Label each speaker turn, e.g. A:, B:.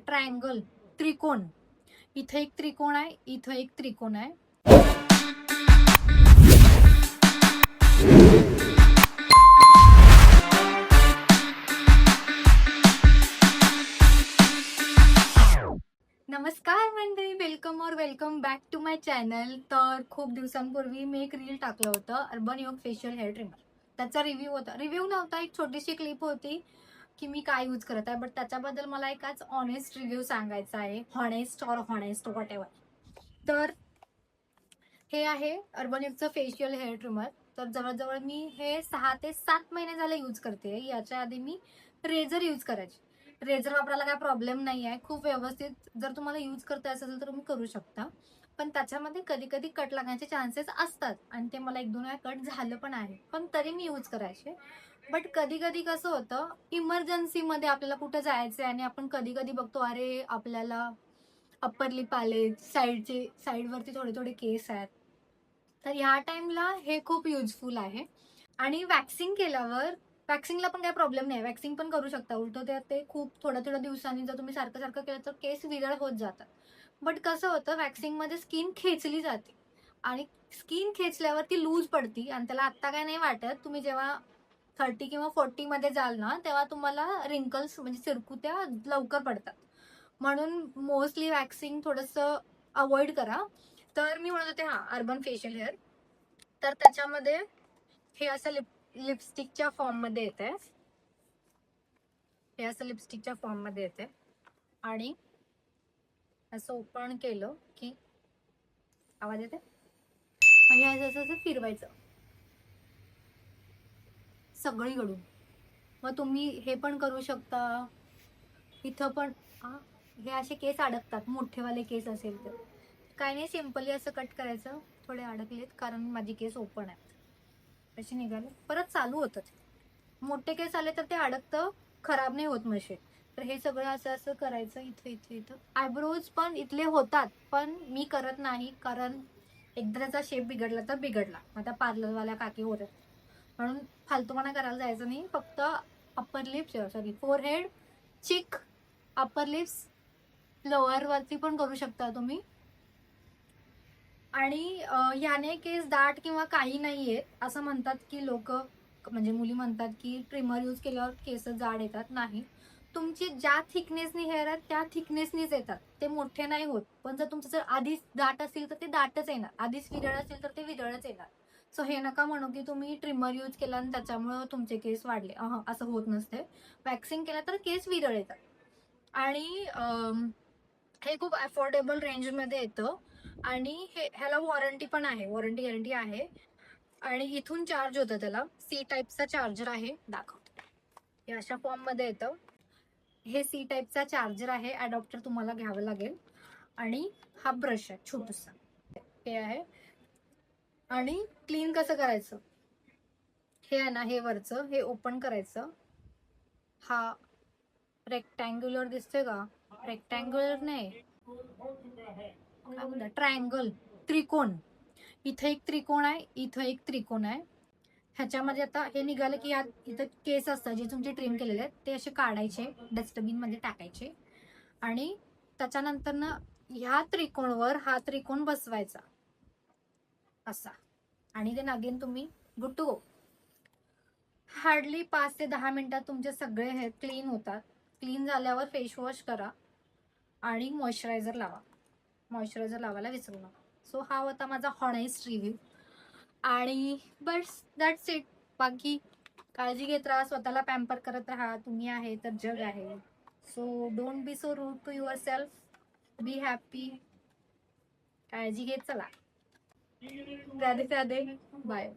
A: Triangle, त्रिकोण. इथे एक त्रिकोण आहे, इथं एक त्रिकोण आहे. नमस्कार मंडळी, welcome back to my channel. तर खूप दिवसांपूर्वी मी एक रील टाकलं होतं अर्बन योग फेशियल हेअर ट्रिमर. त्याचा रिव्ह्यू नव्हता, एक छोटीशी क्लिप होती की मी काय यूज करत आहे. बट त्याच्याबद्दल मला एक आज ऑनेस्ट रिव्ह्यू सांगायचा आहे. Honest what ever. तर हे आहे अर्बन योगचं फेशियल हेअर ट्रिमर. तर जवळजवळ मी हे 6 ते 7 महिने झाले यूज करते. याच्या आधी मी रेझर यूज करायचे. रेझर वापरायला काय प्रॉब्लेम नाही आहे, खूप व्यवस्थित. जर तुम्हाला यूज करता असेल तर तुम्ही करू शकता. पण त्याच्यामध्ये कधी कधी कट लागण्याचे चान्सेस असतात आणि ते मला 1-2 वेळा कट झालं पण आहे, पण तरी मी यूज करायचे. बट कधी कधी कसं होतं, इमर्जन्सीमध्ये आपल्याला कुठं जायचं आणि आपण कधी कधी बघतो अरे आपल्याला अप्पर लिप आले, साईडवरती थोडे थोडे केस आहेत. तर ह्या टाइमला हे खूप युजफुल आहे. आणि वॅक्सिंगला पण काही प्रॉब्लेम नाही, वॅक्सिंग पण करू शकता. उलट ते खूप थोड्या दिवसांनी जर तुम्ही सारखं सारखं केलं तर केस विरळ होत जातात. बट कसं होतं, वॅक्सिंगमध्ये स्किन खेचली जाते आणि स्किन खेचल्यावर ती लूज पडती आणि त्याला आत्ता काय नाही वाटत. तुम्ही जेव्हा 30 किंवा 40 मध्ये जाल ना, तेव्हा तुम्हाला रिंकल्स म्हणजे सिरकुत्या लवकर पडतात. म्हणून मोस्टली वॅक्सिंग थोडंसं अवॉइड करा. तर मी म्हणत होते अर्बन फेशियल हेअर. तर त्याच्यामध्ये हे असं लिपस्टिकच्या फॉर्म मध्ये येते. हे असं लिपस्टिकच्या फॉर्म मध्ये येते आणि असं ओपन केलं की आवाज येते. म्हणजे असं फिरवायचं सगळीकडून. मग तुम्ही हे पण करू शकता. इथं पण हे असे केस अडकतात, मोठेवाले केस असेल तर काय नाही, सिम्पली असं कट करायचं. थोडे अडकलेत कारण माझी केस ओपन आहेत, असे निघाले परत चालू होतं. मोठे केस आले तर ते अडकतं, खराब नाही होत मशे. तर हे सगळं असं असं करायचं. इथं आयब्रोज पण इथले होतात, पण मी करत नाही कारण एकदा त्याचा शेप बिघडला तर बिघडला. आता पार्लरवाल्या काकी होतात म्हणून फालतूपणा करायला जायचं नाही. फक्त अप्पर लिप्स, फोरहेड, चिक, अप्पर लिप्स, लोअर वरती पण करू शकता तुम्ही. आणि याने केस दाट किंवा काही नाहीये असं म्हणतात की लोक, म्हणजे मुली म्हणतात की ट्रिमर यूज केल्यावर केस जाड येतात. नाही, तुमची ज्या थिकनेसनी हेअर आहेत त्या थिकनेसनीच येतात, ते मोठे नाही होत. पण जर तुमचं आधीच दाट असेल तर ते दाटच येणार, आधीच विरळ असेल तर ते विरळच येणार. सो हे नका म्हणू की तुम्ही ट्रिमर यूज केला आणि त्याच्यामुळे तुमचे केस वाढले. असं होत नसते. वॅक्सिंग केला तर केस विरळ येतात. आणि हे खूप अफोर्डेबल रेंजमध्ये येतं आणि ह्याला वॉरंटी पण आहे, वॉरंटी गॅरंटी आहे. आणि इथून चार्ज होतं, त्याला सी टाईपचा चार्जर आहे. दाखवते, हे अशा फॉर्म मध्ये येतं. हे सी टाईपचा चार्जर आहे, अडॉप्टर तुम्हाला घ्यावं लागेल. आणि हा ब्रश आहे छोटूसा, हे आहे. आणि क्लीन कसं करायचं, हे आहे ना, हे वरचं हे ओपन करायचं. हा रेक्टँग्युलर दिसतोय का, रेक्टँग्युलर नाही, काय म्हणतात, ट्रायंगल, त्रिकोण. इथे एक त्रिकोण आहे, इथं एक त्रिकोण आहे. ह्याच्यामध्ये आता हे निघालं की यात इथं केस असतात जे तुमचे ट्रिम केलेले आहेत, ते असे काढायचे, डस्टबिन मध्ये टाकायचे. आणि त्याच्यानंतर ना ह्या त्रिकोणवर हा त्रिकोण बसवायचा असा. आणि देन अगेन तुम्ही गुड टू गो. हार्डली 5 ते 10 मिनिटात तुमचे सगळे हेअर क्लीन होतात. क्लीन झाल्यावर फेस वॉश करा आणि मॉइश्चरायझर लावा. मॉइश्चरायझर लावायला विसरू नका. सो हा होता माझा हॉनेस्ट रिव्ह्यू. आणि बस दॅट्स इट. बाकी काळजी घेत राहा, स्वतःला पॅम्पर करत राहा. तुम्ही आहे तर जग आहे. So don't be so rude to yourself. Be happy. काळजी घेत चला. राधे राधे. बाय.